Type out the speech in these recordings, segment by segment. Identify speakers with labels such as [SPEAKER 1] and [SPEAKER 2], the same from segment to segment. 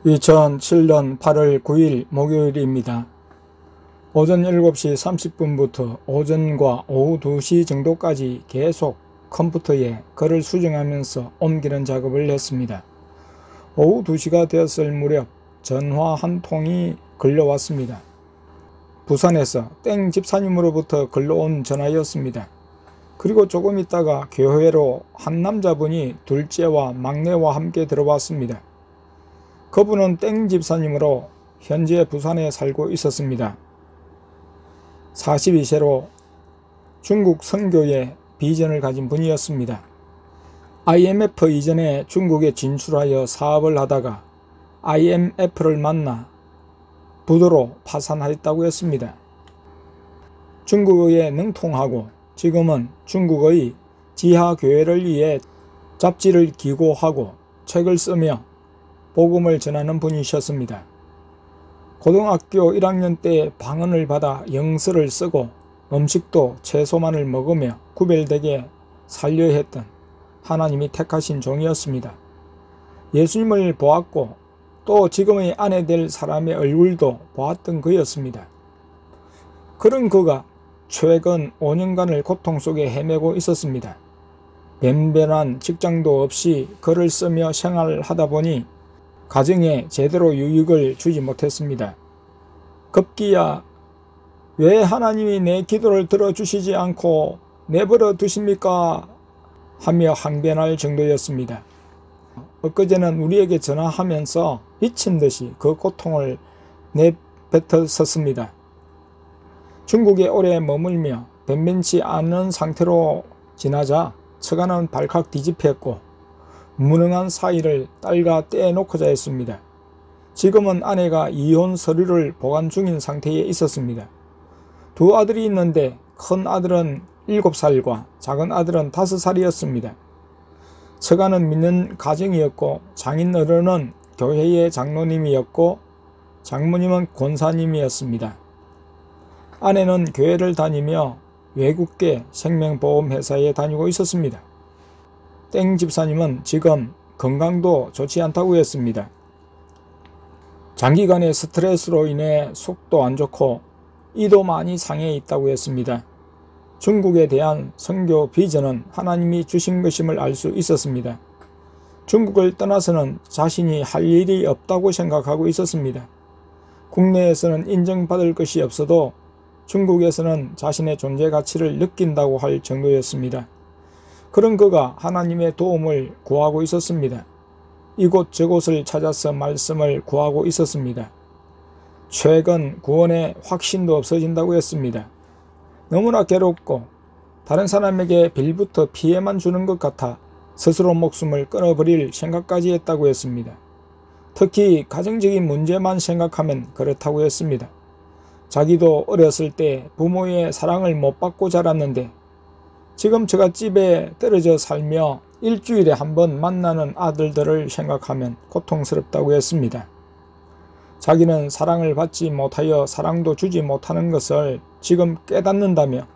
[SPEAKER 1] 2007년 8월 9일 목요일입니다. 오전 7시 30분부터 오전과 오후 2시 정도까지 계속 컴퓨터에 글을 수정하면서 옮기는 작업을 했습니다. 오후 2시가 되었을 무렵 전화 한 통이 걸려왔습니다. 부산에서 땡 집사님으로부터 걸려온 전화였습니다. 그리고 조금 있다가 교회로 한 남자분이 둘째와 막내와 함께 들어왔습니다. 그분은 땡 집사님으로 현재 부산에 살고 있었습니다. 42세로 중국 선교의 비전을 가진 분이었습니다. IMF 이전에 중국에 진출하여 사업을 하다가 IMF를 만나 부도로 파산하였다고 했습니다. 중국어에 능통하고 지금은 중국의 지하교회를 위해 잡지를 기고하고 책을 쓰며 복음을 전하는 분이셨습니다. 고등학교 1학년 때 방언을 받아 영서를 쓰고 음식도 채소만을 먹으며 구별되게 살려 했던 하나님이 택하신 종이었습니다. 예수님을 보았고 또 지금의 아내 될 사람의 얼굴도 보았던 그였습니다. 그런 그가 최근 5년간을 고통 속에 헤매고 있었습니다. 변변한 직장도 없이 글을 쓰며 생활하다 보니 가정에 제대로 유익을 주지 못했습니다. 급기야 왜 하나님이 내 기도를 들어주시지 않고 내버려 두십니까? 하며 항변할 정도였습니다. 엊그제는 우리에게 전화하면서 미친 듯이 그 고통을 내뱉었습니다. 중국에 오래 머물며 변변치 않은 상태로 지나자 처가는 발칵 뒤집혔고 무능한 사이를 딸과 떼놓고자 했습니다. 지금은 아내가 이혼 서류를 보관 중인 상태에 있었습니다. 두 아들이 있는데 큰 아들은 7살과 작은 아들은 5살이었습니다. 처가는 믿는 가정이었고 장인어른은 교회의 장로님이었고 장모님은 권사님이었습니다. 아내는 교회를 다니며 외국계 생명보험회사에 다니고 있었습니다. 땡 집사님은 지금 건강도 좋지 않다고 했습니다. 장기간의 스트레스로 인해 속도 안 좋고 이도 많이 상해 있다고 했습니다. 중국에 대한 선교 비전은 하나님이 주신 것임을 알 수 있었습니다. 중국을 떠나서는 자신이 할 일이 없다고 생각하고 있었습니다. 국내에서는 인정받을 것이 없어도 중국에서는 자신의 존재 가치를 느낀다고 할 정도였습니다. 그런 그가 하나님의 도움을 구하고 있었습니다. 이곳 저곳을 찾아서 말씀을 구하고 있었습니다. 최근 구원의 확신도 없어진다고 했습니다. 너무나 괴롭고 다른 사람에게 빌부터 피해만 주는 것 같아 스스로 목숨을 끊어버릴 생각까지 했다고 했습니다. 특히 가정적인 문제만 생각하면 그렇다고 했습니다. 자기도 어렸을 때 부모의 사랑을 못 받고 자랐는데 지금 처갓집에 떨어져 살며 일주일에 한 번 만나는 아들들을 생각하면 고통스럽다고 했습니다. 자기는 사랑을 받지 못하여 사랑도 주지 못하는 것을 지금 깨닫는다며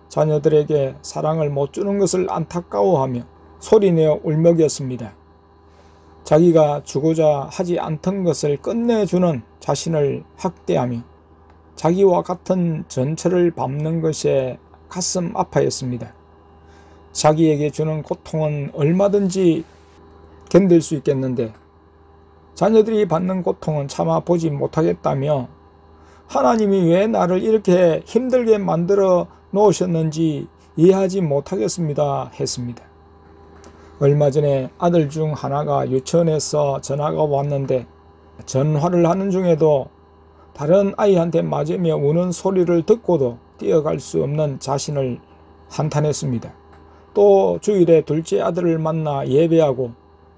[SPEAKER 1] 자녀들에게 사랑을 못 주는 것을 안타까워하며 소리내어 울먹였습니다. 자기가 주고자 하지 않던 것을 끝내주는 자신을 학대하며 자기와 같은 전철을 밟는 것에 가슴 아파했습니다. 자기에게 주는 고통은 얼마든지 견딜 수 있겠는데 자녀들이 받는 고통은 참아 보지 못하겠다며 하나님이 왜 나를 이렇게 힘들게 만들어 놓으셨는지 이해하지 못하겠습니다 했습니다. 얼마 전에 아들 중 하나가 유치원에서 전화가 왔는데 전화를 하는 중에도 다른 아이한테 맞으며 우는 소리를 듣고도 뛰어갈 수 없는 자신을 한탄했습니다. 또 주일에 둘째 아들을 만나 예배하고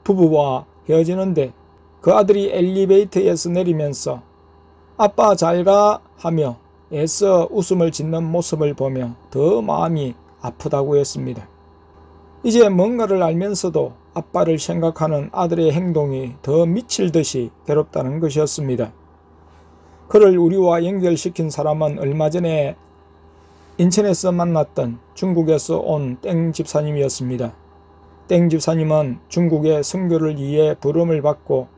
[SPEAKER 1] 부부와 헤어지는데 그 아들이 엘리베이터에서 내리면서 아빠 잘가 하며 애써 웃음을 짓는 모습을 보며 더 마음이 아프다고 했습니다. 이제 뭔가를 알면서도 아빠를 생각하는 아들의 행동이 더 미칠 듯이 괴롭다는 것이었습니다. 그를 우리와 연결시킨 사람은 얼마 전에 인천에서 만났던 중국에서 온 땡 집사님이었습니다. 땡 집사님은 중국의 선교를 위해 부름을 받고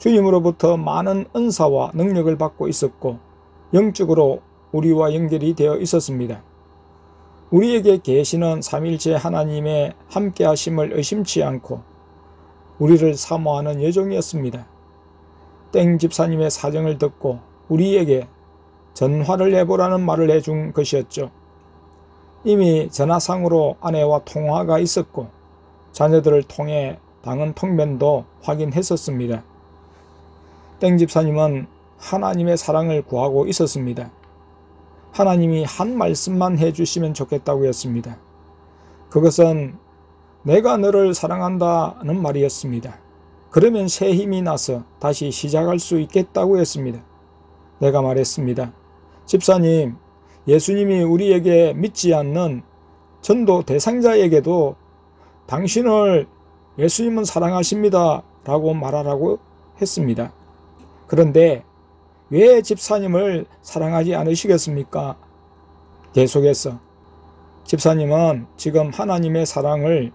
[SPEAKER 1] 주님으로부터 많은 은사와 능력을 받고 있었고 영적으로 우리와 연결이 되어 있었습니다. 우리에게 계시는 삼일체 하나님의 함께하심을 의심치 않고 우리를 사모하는 여종이었습니다. 땡 집사님의 사정을 듣고 우리에게 전화를 해보라는 말을 해준 것이었죠. 이미 전화상으로 아내와 통화가 있었고 자녀들을 통해 방은 통변도 확인했었습니다. 땡 집사님은 하나님의 사랑을 구하고 있었습니다. 하나님이 한 말씀만 해주시면 좋겠다고 했습니다. 그것은 내가 너를 사랑한다는 말이었습니다. 그러면 새 힘이 나서 다시 시작할 수 있겠다고 했습니다. 내가 말했습니다. 집사님, 예수님이 우리에게 믿지 않는 전도 대상자에게도 당신을 예수님은 사랑하십니다 라고 말하라고 했습니다. 그런데 왜 집사님을 사랑하지 않으시겠습니까? 계속해서 집사님은 지금 하나님의 사랑을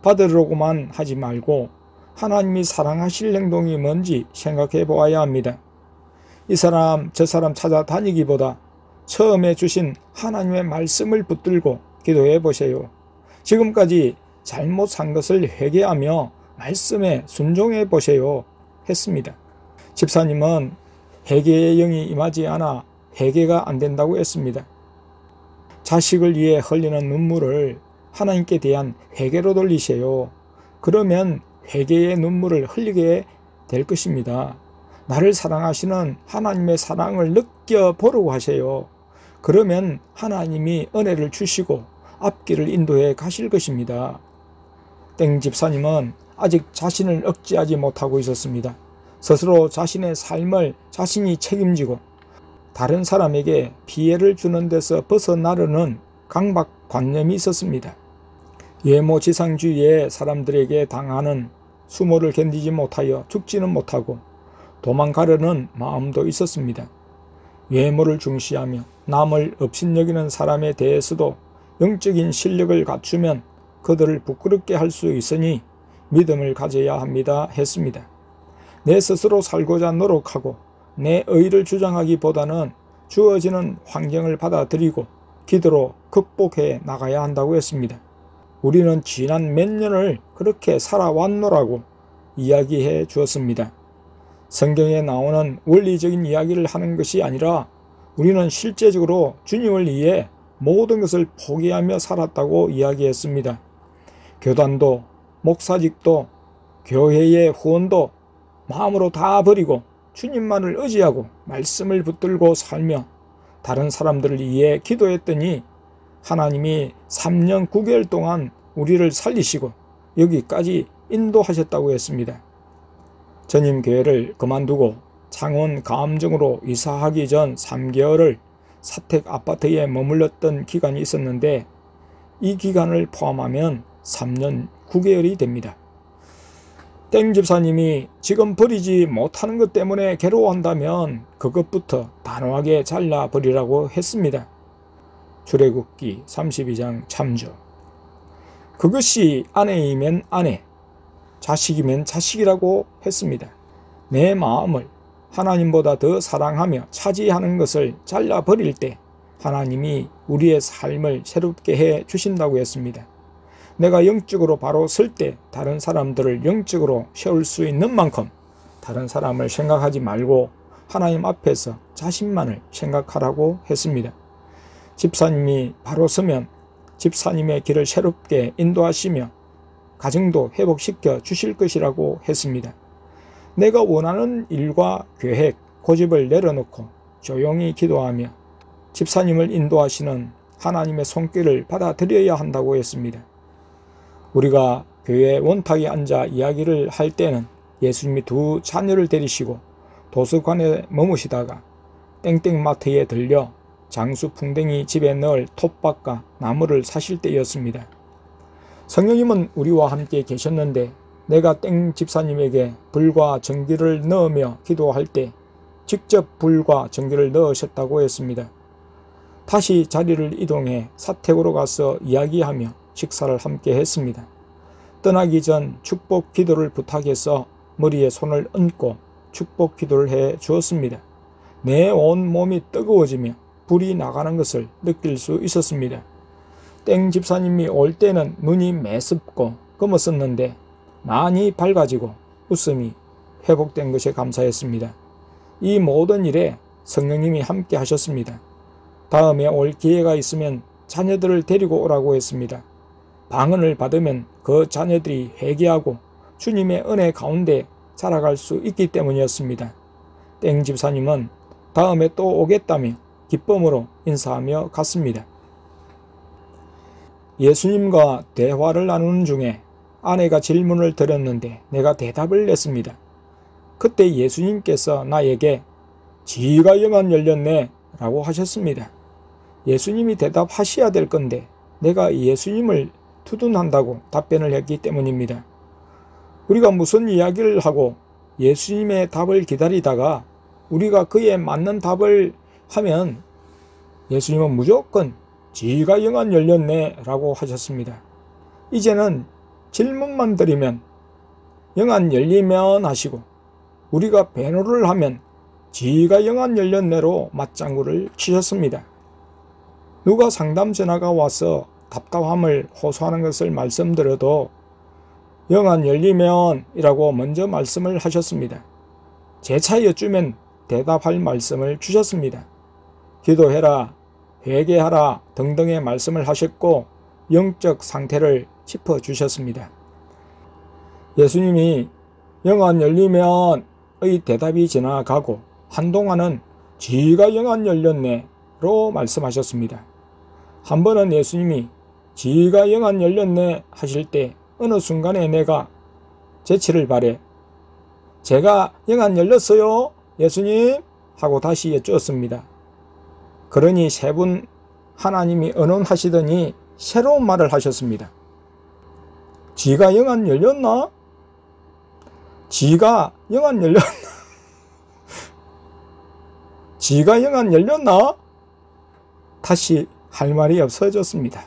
[SPEAKER 1] 받으려고만 하지 말고 하나님이 사랑하실 행동이 뭔지 생각해 보아야 합니다. 이 사람 저 사람 찾아다니기보다 처음에 주신 하나님의 말씀을 붙들고 기도해 보세요. 지금까지 잘못 산 것을 회개하며 말씀에 순종해 보세요 했습니다. 집사님은 회개의 영이 임하지 않아 회개가 안 된다고 했습니다. 자식을 위해 흘리는 눈물을 하나님께 대한 회개로 돌리세요. 그러면 회개의 눈물을 흘리게 될 것입니다. 나를 사랑하시는 하나님의 사랑을 느껴보려고 하세요. 그러면 하나님이 은혜를 주시고 앞길을 인도해 가실 것입니다. 땡 집사님은 아직 자신을 억제하지 못하고 있었습니다. 스스로 자신의 삶을 자신이 책임지고 다른 사람에게 피해를 주는 데서 벗어나려는 강박관념이 있었습니다. 외모지상주의의 사람들에게 당하는 수모를 견디지 못하여 죽지는 못하고 도망가려는 마음도 있었습니다. 외모를 중시하며 남을 업신여기는 사람에 대해서도 영적인 실력을 갖추면 그들을 부끄럽게 할 수 있으니 믿음을 가져야 합니다 했습니다. 내 스스로 살고자 노력하고 내 의를 주장하기보다는 주어지는 환경을 받아들이고 기도로 극복해 나가야 한다고 했습니다. 우리는 지난 몇 년을 그렇게 살아왔노라고 이야기해 주었습니다. 성경에 나오는 원리적인 이야기를 하는 것이 아니라 우리는 실제적으로 주님을 위해 모든 것을 포기하며 살았다고 이야기했습니다. 교단도 목사직도 교회의 후원도 마음으로 다 버리고 주님만을 의지하고 말씀을 붙들고 살며 다른 사람들을 위해 기도했더니 하나님이 3년 9개월 동안 우리를 살리시고 여기까지 인도하셨다고 했습니다. 전임 교회를 그만두고 창원 감정으로 이사하기 전 3개월을 사택 아파트에 머물렀던 기간이 있었는데 이 기간을 포함하면 3년 9개월이 됩니다. 땡 집사님이 지금 버리지 못하는 것 때문에 괴로워한다면 그것부터 단호하게 잘라버리라고 했습니다. 출애굽기 32장 참조. 그것이 아내이면 아내, 자식이면 자식이라고 했습니다. 내 마음을 하나님보다 더 사랑하며 차지하는 것을 잘라버릴 때 하나님이 우리의 삶을 새롭게 해 주신다고 했습니다. 내가 영적으로 바로 설 때 다른 사람들을 영적으로 세울 수 있는 만큼 다른 사람을 생각하지 말고 하나님 앞에서 자신만을 생각하라고 했습니다. 집사님이 바로 서면 집사님의 길을 새롭게 인도하시며 가정도 회복시켜 주실 것이라고 했습니다. 내가 원하는 일과 계획, 고집을 내려놓고 조용히 기도하며 집사님을 인도하시는 하나님의 손길을 받아들여야 한다고 했습니다. 우리가 교회 원탁에 앉아 이야기를 할 때는 예수님이 두 자녀를 데리시고 도서관에 머무시다가 땡땡마트에 들려 장수풍뎅이 집에 넣을 톱밥과 나무를 사실 때였습니다. 성령님은 우리와 함께 계셨는데 내가 땡 집사님에게 불과 전기를 넣으며 기도할 때 직접 불과 전기를 넣으셨다고 했습니다. 다시 자리를 이동해 사택으로 가서 이야기하며 식사를 함께 했습니다. 떠나기 전 축복 기도를 부탁해서 머리에 손을 얹고 축복 기도를 해 주었습니다. 내 온 몸이 뜨거워지며 불이 나가는 것을 느낄 수 있었습니다. 땡 집사님이 올 때는 눈이 매섭고 검었었는데 많이 밝아지고 웃음이 회복된 것에 감사했습니다. 이 모든 일에 성령님이 함께 하셨습니다. 다음에 올 기회가 있으면 자녀들을 데리고 오라고 했습니다. 방언을 받으면 그 자녀들이 회개하고 주님의 은혜 가운데 자라갈 수 있기 때문이었습니다. 땡 집사님은 다음에 또 오겠다며 기쁨으로 인사하며 갔습니다. 예수님과 대화를 나누는 중에 아내가 질문을 드렸는데 내가 대답을 냈습니다. 그때 예수님께서 나에게 지가 영안 열렸네 라고 하셨습니다. 예수님이 대답하셔야 될 건데 내가 예수님을 투둔한다고 답변을 했기 때문입니다. 우리가 무슨 이야기를 하고 예수님의 답을 기다리다가 우리가 그에 맞는 답을 하면 예수님은 무조건 지가 영안 열렸네 라고 하셨습니다. 이제는 질문만 드리면 영안 열리면 하시고 우리가 배노를 하면 지가 영안 열렸네로 맞장구를 치셨습니다. 누가 상담 전화가 와서 답답함을 호소하는 것을 말씀드려도 영안 열리면 이라고 먼저 말씀을 하셨습니다. 재차 여쭈면 대답할 말씀을 주셨습니다. 기도해라, 회개하라 등등의 말씀을 하셨고 영적 상태를 짚어주셨습니다. 예수님이 영안 열리면 의 대답이 지나가고 한동안은 지가 영안 열렸네로 말씀하셨습니다. 한 번은 예수님이 지가 영안 열렸네 하실 때 어느 순간에 내가 재치를 발해 제가 영안 열렸어요 예수님 하고 다시 여쭈었습니다. 그러니 세 분 하나님이 언언하시더니 새로운 말을 하셨습니다. 지가 영안 열렸나? 지가 영안 열렸나? 지가 영안 열렸나? 다시 할 말이 없어졌습니다.